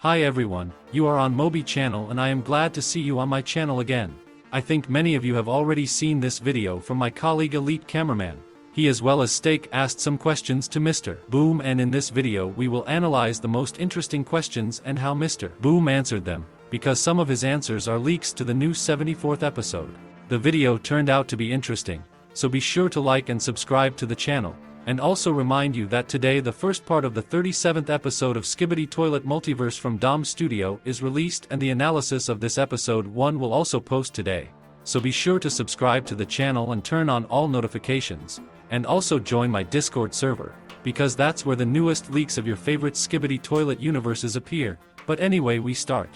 Hi everyone, you are on Mobi channel and I am glad to see you on my channel again. I think many of you have already seen this video from my colleague Elite Cameraman. He as well as Steak asked some questions to Mr. Boom, and in this video we will analyze the most interesting questions and how Mr. Boom answered them, because some of his answers are leaks to the new 74th episode. The video turned out to be interesting, so be sure to like and subscribe to the channel. And also remind you that today the first part of the 37th episode of SKIBIDI Toilet Multiverse from Dom Studio is released, and the analysis of this episode 1 will also post today. So be sure to subscribe to the channel and turn on all notifications, and also join my Discord server, because that's where the newest leaks of your favorite SKIBIDI Toilet universes appear. But anyway, we start.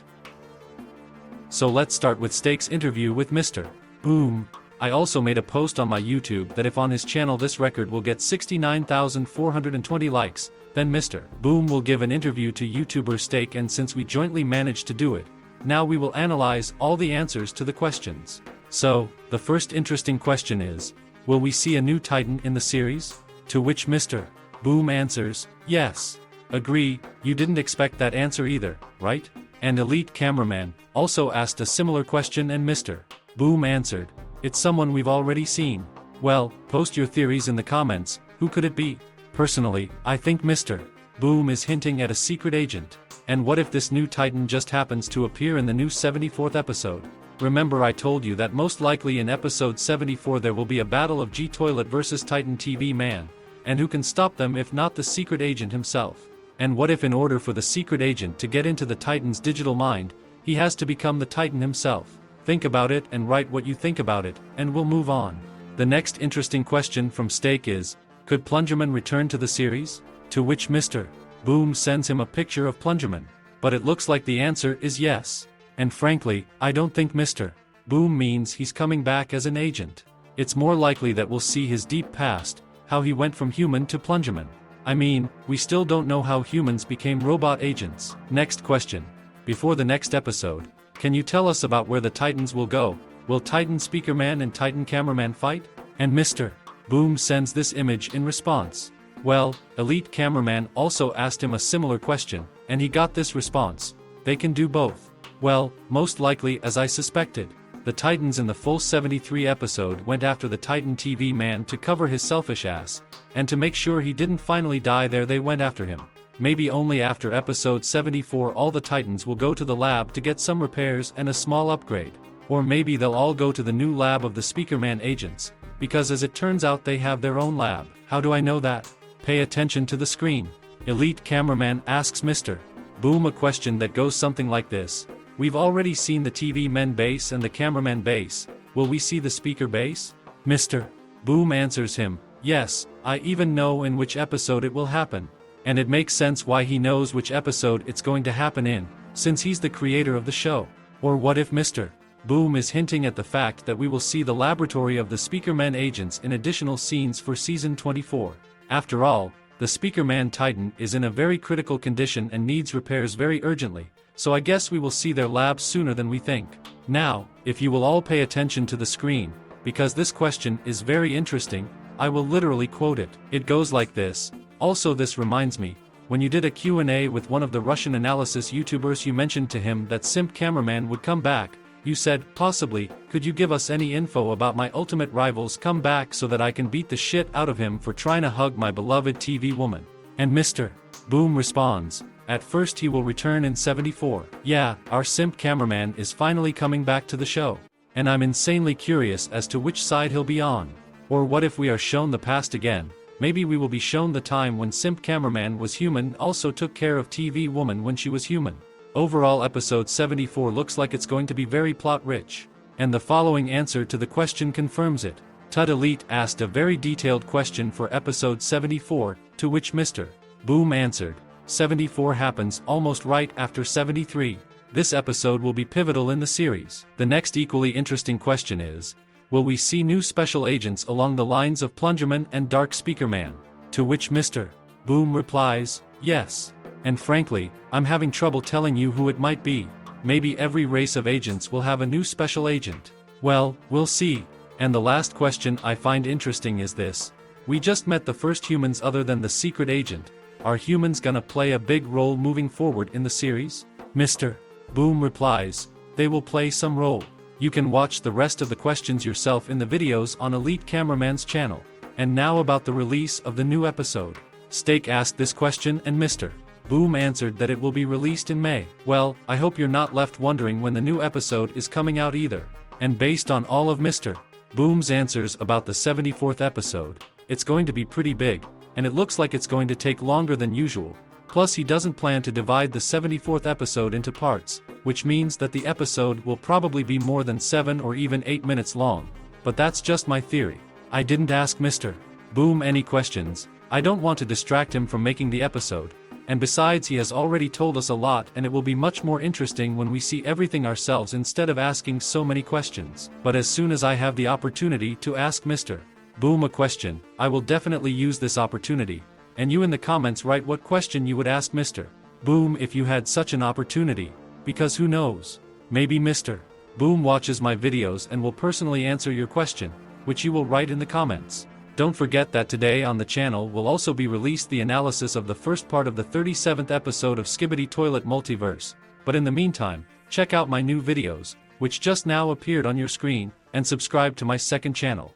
So let's start with Steak's interview with Mr. Boom. I also made a post on my YouTube that if on his channel this record will get 69,420 likes, then Mr. Boom will give an interview to YouTuber Steak, and since we jointly managed to do it, now we will analyze all the answers to the questions. So, the first interesting question is, will we see a new Titan in the series? To which Mr. Boom answers, yes. Agree, you didn't expect that answer either, right? And Elite Cameraman also asked a similar question and Mr. Boom answered, it's someone we've already seen. Well, post your theories in the comments. Who could it be? Personally, I think Mr. Boom is hinting at a secret agent. And what if this new Titan just happens to appear in the new 74th episode? Remember, I told you that most likely in episode 74 there will be a battle of G-Toilet versus Titan TV Man. And who can stop them if not the secret agent himself? And what if in order for the secret agent to get into the Titan's digital mind, he has to become the Titan himself? Think about it and write what you think about it, and we'll move on. The next interesting question from Steak is, could Plungerman return to the series? To which Mr. Boom sends him a picture of Plungerman. But it looks like the answer is yes. And frankly, I don't think Mr. Boom means he's coming back as an agent. It's more likely that we'll see his deep past, how he went from human to Plungerman. I mean, we still don't know how humans became robot agents. Next question. Before the next episode, can you tell us about where the Titans will go? Will Titan Speakerman and Titan Cameraman fight? And Mr. Boom sends this image in response. Well, Elite Cameraman also asked him a similar question, and he got this response. They can do both. Well, most likely as I suspected. The Titans in the full 73 episode went after the Titan TV Man to cover his selfish ass, and to make sure he didn't finally die there they went after him. Maybe only after episode 74 all the Titans will go to the lab to get some repairs and a small upgrade. Or maybe they'll all go to the new lab of the Speakerman agents, because as it turns out they have their own lab. How do I know that? Pay attention to the screen. Elite Cameraman asks Mr. Boom a question that goes something like this. We've already seen the TV men base and the cameraman base. Will we see the speaker base? Mr. Boom answers him, yes, I even know in which episode it will happen. And it makes sense why he knows which episode it's going to happen in, since he's the creator of the show. Or what if Mr. Boom is hinting at the fact that we will see the laboratory of the Speakerman agents in additional scenes for season 24. After all, the Speakerman Titan is in a very critical condition and needs repairs very urgently, so I guess we will see their lab sooner than we think. Now, if you will all pay attention to the screen, because this question is very interesting, I will literally quote it. It goes like this. Also, this reminds me, when you did a Q&A with one of the Russian analysis YouTubers, you mentioned to him that Simp Cameraman would come back. You said, possibly, could you give us any info about my ultimate rivals come back so that I can beat the shit out of him for trying to hug my beloved TV woman? And Mr. Boom responds, at first he will return in 74. Yeah, our Simp Cameraman is finally coming back to the show. And I'm insanely curious as to which side he'll be on. Or what if we are shown the past again? Maybe we will be shown the time when Simp Cameraman was human, also took care of TV woman when she was human. Overall, episode 74 looks like it's going to be very plot-rich. And the following answer to the question confirms it. Tut Elite asked a very detailed question for episode 74, to which Mr. Boom answered, 74 happens almost right after 73. This episode will be pivotal in the series. The next equally interesting question is, will we see new special agents along the lines of Plungerman and Dark Speakerman? To which Mr. Boom replies, yes. And frankly, I'm having trouble telling you who it might be. Maybe every race of agents will have a new special agent. Well, we'll see. And the last question I find interesting is this. We just met the first humans other than the secret agent. Are humans gonna play a big role moving forward in the series? Mr. Boom replies, "They will play some role. You can watch the rest of the questions yourself in the videos on Elite Cameraman's channel." And now about the release of the new episode. Steak asked this question and Mr. Boom answered that it will be released in May. Well, I hope you're not left wondering when the new episode is coming out either. And based on all of Mr. Boom's answers about the 74th episode, it's going to be pretty big, and it looks like it's going to take longer than usual. Plus he doesn't plan to divide the 74th episode into parts, which means that the episode will probably be more than 7 or even 8 minutes long. But that's just my theory. I didn't ask Mr. Boom any questions. I don't want to distract him from making the episode. And besides, he has already told us a lot, and it will be much more interesting when we see everything ourselves instead of asking so many questions. But as soon as I have the opportunity to ask Mr. Boom a question, I will definitely use this opportunity. And you in the comments write what question you would ask Mr. Boom if you had such an opportunity. Because who knows? Maybe Mr. Boom watches my videos and will personally answer your question, which you will write in the comments. Don't forget that today on the channel will also be released the analysis of the first part of the 37th episode of SKIBIDI Toilet Multiverse. But in the meantime, check out my new videos, which just now appeared on your screen, and subscribe to my second channel.